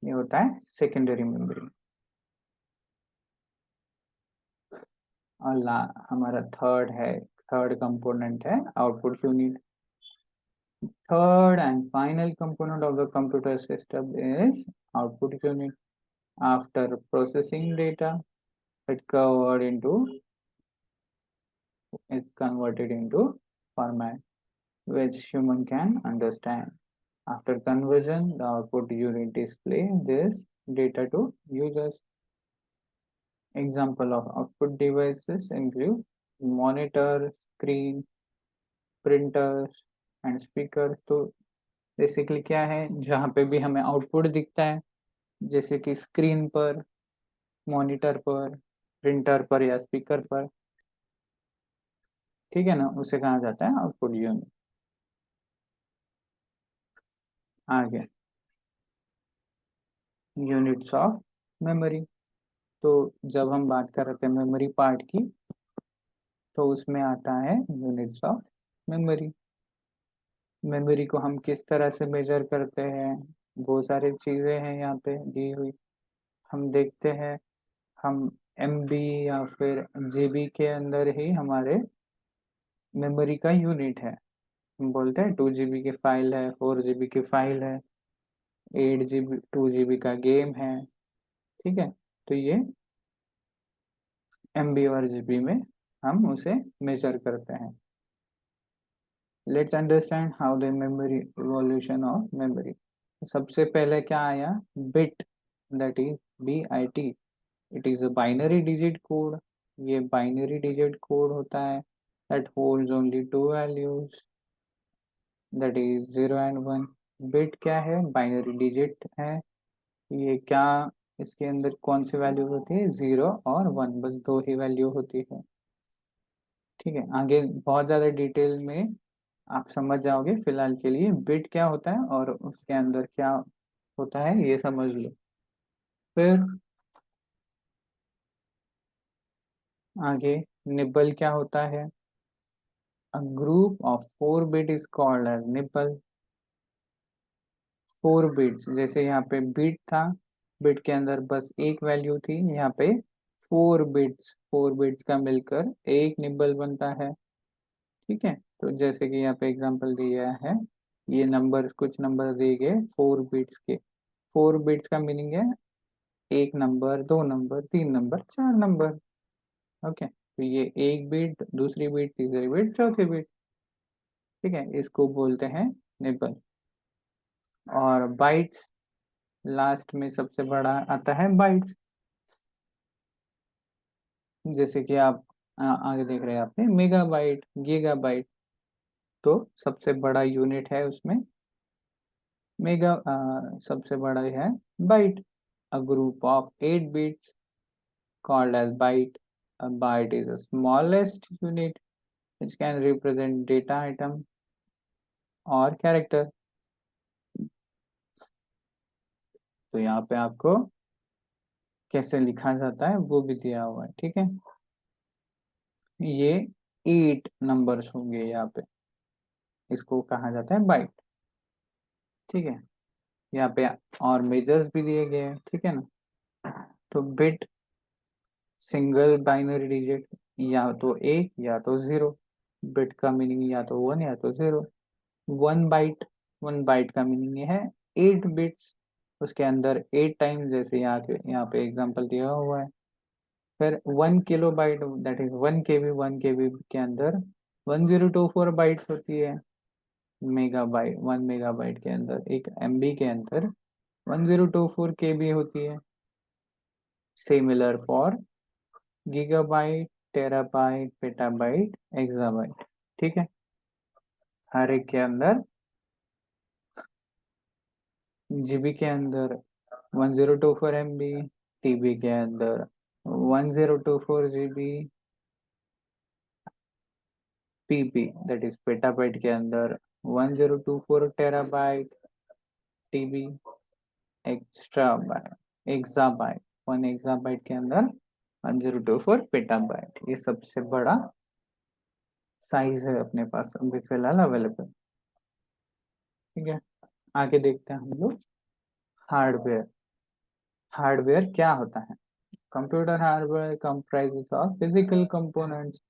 ये होता है सेकेंडरी मेमोरी। और हमारा थर्ड कंपोनेंट है output unit. Third and final component of the computer system is output unit. After processing data, it covered into it converted into format which human can understand. After conversion, the output unit display this data to users. Example of output devices include monitor, screen, printers and speaker. तो basically क्या है, जहाँ पे भी हमें output दिखता है जैसे कि स्क्रीन पर, मॉनिटर पर, प्रिंटर पर या स्पीकर पर, ठीक है ना, उसे कहा जाता है आउटपुट यूनिट। आगे यूनिट्स ऑफ मेमोरी। तो जब हम बात कर रहे थे मेमोरी पार्ट की, तो उसमें आता है यूनिट्स ऑफ मेमोरी। मेमोरी को हम किस तरह से मेजर करते हैं, बहुत सारी चीज़ें हैं यहाँ पे दी हुई, हम देखते हैं। हम एमबी या फिर जीबी के अंदर ही हमारे मेमोरी का यूनिट है। हम बोलते हैं 2 GB की फाइल है, 4 GB की फाइल है, 8 GB 2 GB का गेम है, ठीक है। तो ये एमबी और जीबी में हम उसे मेजर करते हैं। Let's understand how the memory evolution of memory. सबसे पहले क्या आया, bit, that is BIT। It is a binary digit code. ये बाइनरी डिजिट कोड होता है that holds only 2 values, that is 0 and 1। Bit क्या है, बाइनरी डिजिट है। ये क्या, इसके अंदर कौन सी वैल्यू होती है, 0 और 1, बस दो ही वैल्यू होती है, ठीक है। आगे बहुत ज़्यादा डिटेल में आप समझ जाओगे, फिलहाल के लिए बिट क्या होता है और उसके अंदर क्या होता है ये समझ लो। फिर आगे निबल क्या होता है, a group of 4 bit is called as nibble. 4 bits, जैसे यहाँ पे बिट था, बिट के अंदर बस एक वैल्यू थी, यहाँ पे 4 बिट्स, 4 बिट्स का मिलकर एक निबल बनता है, ठीक है। तो जैसे कि यहाँ पे एग्जांपल दिया है, ये नंबर, कुछ नंबर दिए गए 4 बिट्स के। 4 बिट्स का मीनिंग है एक number, 2 number, 3 number, 4 number, okay. तो ये एक बिट, दूसरी बिट, तीसरी बिट, चौथी बिट, ठीक है, इसको बोलते हैं निबल। और बाइट्स, लास्ट में सबसे बड़ा आता है बाइट्स। जैसे कि आप आगे देख रहे हैं आपने मेगाबाइट, गीगाबाइट, तो सबसे बड़ा यूनिट है उसमें सबसे बड़ा है bite. A group of 8 bits called as byte. A byte is the smallest unit which can represent data item और character। तो यहाँ पे आपको कैसे लिखा जाता है वो भी दिया हुआ है, ठीक है। ये 8 नंबर्स होंगे यहाँ पे, इसको कहा जाता है बाइट, ठीक है। यहाँ पे और मेजर्स भी दिए गए हैं, ठीक है ना। तो बिट, सिंगल बाइनरी डिजिट, या तो एक या तो जीरो। बिट का मीनिंग या तो 1 या तो 0। 1 बाइट, 1 बाइट का मीनिंग ये है 8 बिट्स, उसके अंदर 8 टाइम्स, जैसे यहाँ पे एग्जांपल दिया हुआ है। फिर 1 kilobyte, that is 1 KB, 1 KB के अंदर 1024 बाइट्स होती है। मेगाबाइट, 1 मेगाबाइट के अंदर, एक MB के अंदर 1024 KB होती है। Similar for gigabyte, terabyte, petabyte, exabyte, ठीक है। हर एक के अंदर, जीबी के अंदर 1024 MB, टीबी के अंदर 1024 GB, PP that is petabyte के अंदर 1024 terabyte, TB, extra byte, exabyte, 1 exabyte के अंदर 1024 पेटाबाइट। ये सबसे बड़ा साइज है अपने पास अभी फिलहाल अवेलेबल, ठीक है। आगे देखते हैं हम लोग हार्डवेयर। हार्डवेयर क्या होता है? Computer hardware comprises of physical components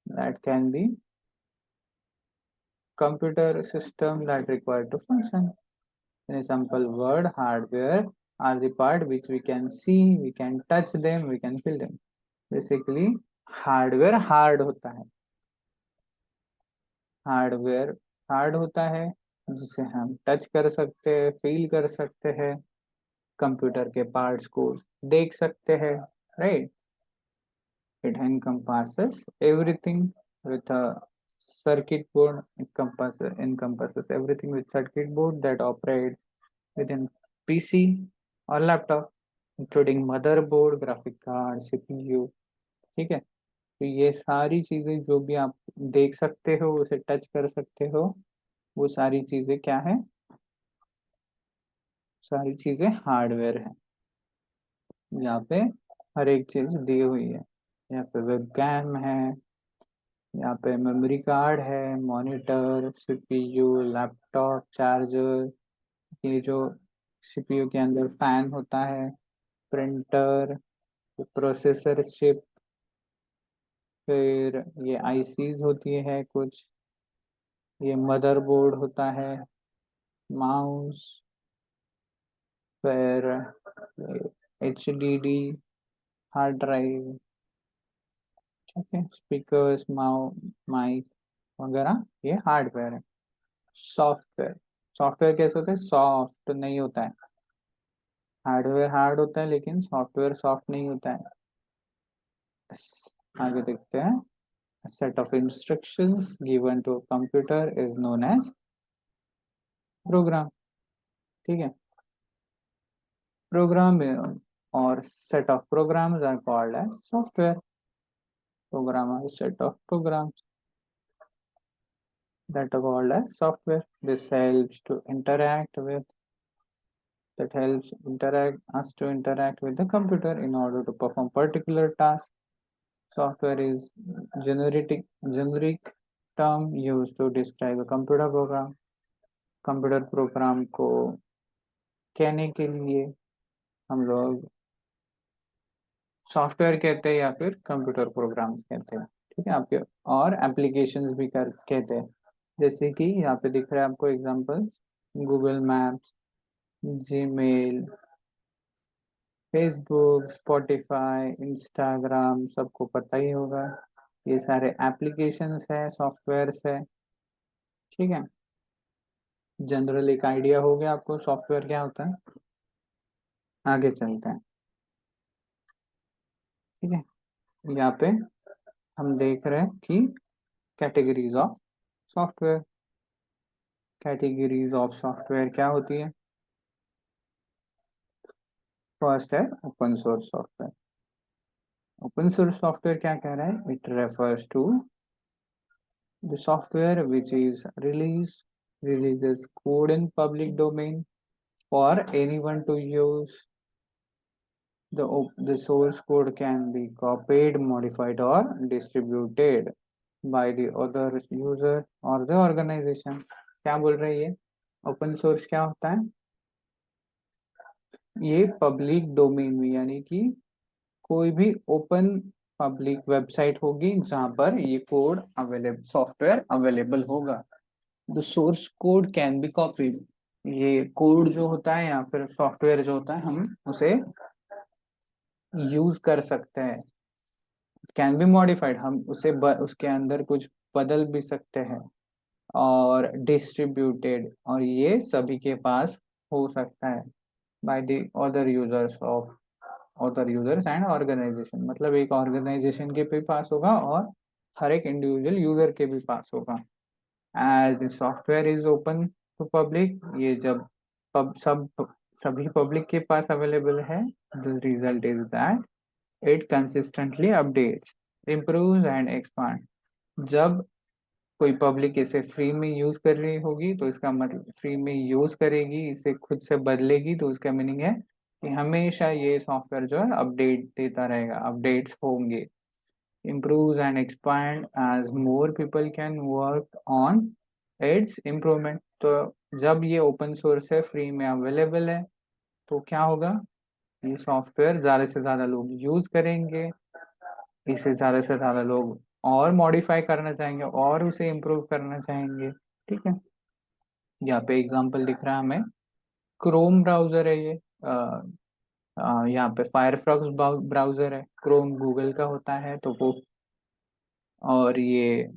that can be computer system that require to function. In a simple word, hardware are the part which we can see, we can touch them, we can feel them. Basically, hardware hard होता है, hardware hard होता है जिसे हम touch कर सकते हैं, feel कर सकते हैं, कंप्यूटर के पार्ट्स को देख सकते हैं, right? It encompasses everything with a circuit board. Encompasses everything with circuit board that operates within PC or laptop, including motherboard, graphic card, CPU. ठीक है, तो ये सारी चीजें जो भी आप देख सकते हो, उसे टच कर सकते हो, वो सारी चीजें क्या है? सारी चीजें हार्डवेयर है। यहाँ पे हर एक चीज दी हुई है। यहाँ पे वेबकैम है, यहाँ पे मेमोरी कार्ड है, मॉनिटर, सीपीयू, लैपटॉप, चार्जर, ये जो सीपीयू के अंदर फैन होता है, प्रिंटर, प्रोसेसर चिप, फिर ये आईसीज होती है कुछ, ये मदरबोर्ड होता है, माउस, फिर एचडीडी, हार्ड ड्राइव, ठीक है, स्पीकर्स, माइक वगैरह, ये हार्डवेयर है। सॉफ्टवेयर, सॉफ्टवेयर कैसे होता है? सॉफ्ट नहीं होता है। हार्डवेयर हार्ड होता है लेकिन सॉफ्टवेयर सॉफ्ट नहीं होता है। आगे देखते हैं। A set of instructions given to a computer is known as program। ठीक है, प्रोग्राम और set of programs are called as software। program or set of programs that are called as software। This helps to interact with that helps interact us to interact with the computer in order to perform particular tasks। Software is generic term used to describe a computer program। Computer program को कहने के लिए हम लोग software कहते हैं या फिर कंप्यूटर प्रोग्राम्स कहते हैं। ठीक है, आपके और एप्लीकेशंस भी कर कहते हैं, जैसे कि यहाँ पे दिख रहा है आपको example, Google maps, Gmail, Facebook, Spotify, Instagram, सबको पता ही होगा, ये सारे एप्लीकेशंस है, सॉफ्टवेयर्स है। ठीक है, जनरल एक आइडिया हो गया आपको सॉफ्टवेयर क्या होता है। आगे चलते हैं। ठीक है, यहाँ पे हम देख रहे हैं कि categories of software. Categories of software क्या होती है? फर्स्ट है open source software. Open source software क्या कह रहा है? It refers to the software which is releases code in public domain for anyone to use। The source code can be copied, modified or distributed by the other user or the organization। क्या बोल रही है? Open source क्या होता है? ये public domain में, यानी कि कोई भी ओपन पब्लिक वेबसाइट होगी जहां पर ये कोड अवेलेबल, सॉफ्टवेयर अवेलेबल होगा। The source code can be copied. ये कोड जो होता है या फिर सॉफ्टवेयर जो होता है, हम उसे यूज कर सकते हैं। कैन बी मॉडिफाइड, हम उसे उसके अंदर कुछ बदल भी सकते हैं। और डिस्ट्रीब्यूटेड, और ये सभी के पास हो सकता है। By the other users of other users and organisation, मतलब एक ऑर्गेनाइजेशन के भी पास होगा और हर एक इंडिविजुअल यूजर के भी पास होगा। As the software is open to public, ये जब सभी पब्लिक के पास अवेलेबल है, the result is that it consistently updates, improves and expand. जब कोई पब्लिक इसे फ्री में यूज कर रही होगी तो इसका मतलब फ्री में यूज करेगी, इसे खुद से बदलेगी, तो उसका मीनिंग है कि हमेशा ये सॉफ्टवेयर जो है अपडेट देता रहेगा, अपडेट्स होंगे। improves and expand as more people can work on its improvement। तो जब ये ओपन सोर्स है, फ्री में अवेलेबल है, तो क्या होगा? ये सॉफ्टवेयर ज़्यादा से ज़्यादा लोग यूज़ करेंगे, इसे ज़्यादा से ज़्यादा लोग और मॉडिफाई करना चाहेंगे और उसे इम्प्रूव करना चाहेंगे। ठीक है, यहाँ पे एग्जांपल दिख रहा है हमें, क्रोम ब्राउज़र है ये, यहाँ पे फायरफॉक्स ब्राउज़र है, क्रोम गूगल का होता है तो वो, और ये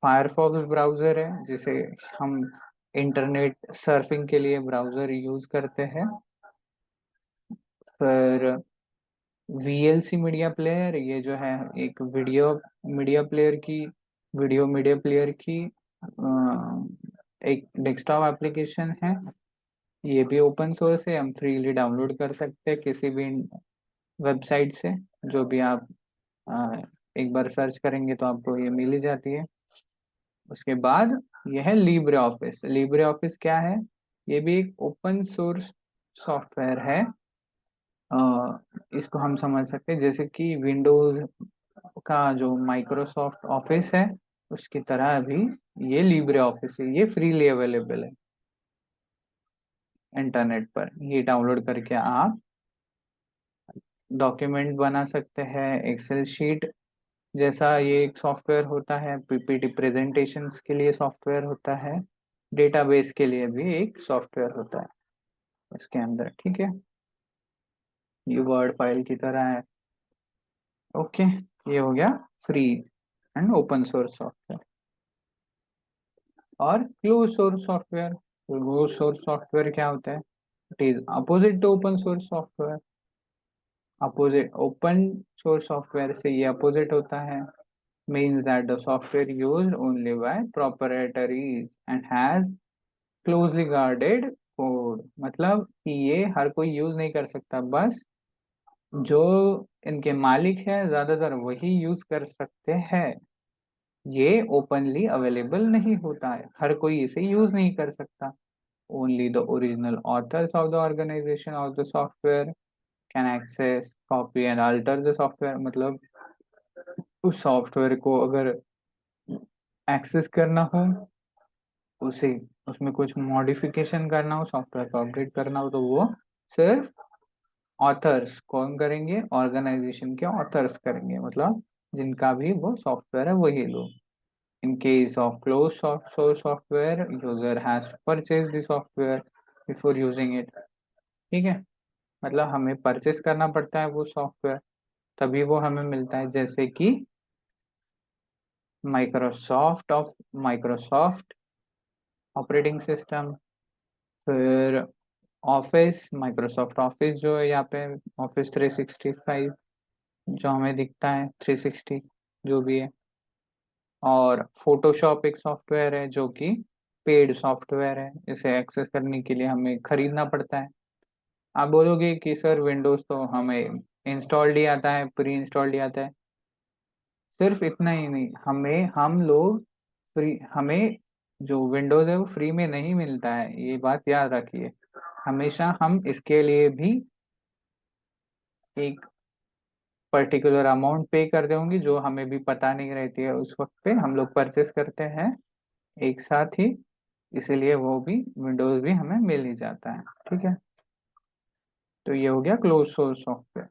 फायरफॉक्स ब्राउज़र है जिसे हम इंटरनेट सर्फिंग के लिए ब्राउज़र यूज़ करते हैं। फिर VLC मीडिया प्लेयर, ये जो है एक मीडिया प्लेयर की वीडियो मीडिया प्लेयर की एक डेस्कटॉप एप्लीकेशन है। ये भी ओपन सोर्स है, हम फ्रीली डाउनलोड कर सकते हैं किसी भी वेबसाइट से, जो भी आप अ, एक बार सर्च करेंगे तो आपको ये मिल ही जाती है। उसके बाद ये है लिब्रे ऑफिस। लिब्रे ऑफिस क्या है? ये भी एक ओपन सोर्स सॉफ्टवेयर है। इसको हम समझ सकते हैं जैसे कि विंडोज का जो माइक्रोसॉफ्ट ऑफिस है उसकी तरह अभी ये लिब्रे ऑफिस है, ये फ्रीली अवेलेबल है इंटरनेट पर। ये डाउनलोड करके आप डॉक्यूमेंट बना सकते हैं, एक्सेल शीट जैसा ये एक सॉफ्टवेयर होता है, पीपीटी प्रेजेंटेशंस के लिए सॉफ्टवेयर होता है, डेटाबेस के लिए भी एक सॉफ्टवेयर होता है इसके अंदर। ठीक है, ये वर्ड फाइल की तरह है। ओके, ये हो गया free and open source software. और close source software, close source software क्या होता है? It is opposite to open source software. Opposite open source software से ये अपोजिट होता है, means that the software used only by proprietaries and has closely guarded code। मतलब कि ये हर कोई यूज नहीं कर सकता, बस जो इनके मालिक है ज्यादातर वही यूज कर सकते हैं। ये ओपनली अवेलेबल नहीं होता है, हर कोई इसे यूज नहीं कर सकता। Only the original authors of the organisation of the software can access copy and alter the software. मतलब उस सॉफ्टवेयर को अगर एक्सेस करना हो, उसे उसमें कुछ मॉडिफिकेशन करना हो, सॉफ्टवेयर को अपडेट करना हो, तो वो सिर्फ ऑथर्स कौन करेंगे? ऑर्गेनाइजेशन के ऑथर्स करेंगे, मतलब जिनका भी वो सॉफ्टवेयर है वही लोग। In case of close source software, user has purchase the software before using it. ठीक है, मतलब हमें परचेस करना पड़ता है वो सॉफ्टवेयर, तभी वो हमें मिलता है। जैसे कि माइक्रोसॉफ्ट ऑपरेटिंग सिस्टम, फिर ऑफिस, माइक्रोसॉफ्ट ऑफिस जो है यहाँ पे, ऑफिस 365 जो हमें दिखता है, 360 जो भी है। और फोटोशॉप एक सॉफ्टवेयर है जो कि पेड सॉफ्टवेयर है, इसे एक्सेस करने के लिए हमें खरीदना पड़ता है। आप बोलोगे कि सर विंडोज तो हमें इंस्टॉल्ड ही आता है, प्री इंस्टॉल्ड ही आता है। सिर्फ इतना ही नहीं, हम लोग हमें जो विंडोज है वो फ्री में नहीं मिलता है, ये बात याद रखिए। हमेशा हम इसके लिए भी एक पर्टिकुलर अमाउंट पे कर देंगे, जो हमें भी पता नहीं रहती है उस वक्त पे हम लोग परचेस करते हैं एक साथ ही, इसीलिए वो भी विंडोज भी हमें मिल ही जाता है। ठीक है, तो ये हो गया क्लोज सोर्स सॉफ्टवेयर।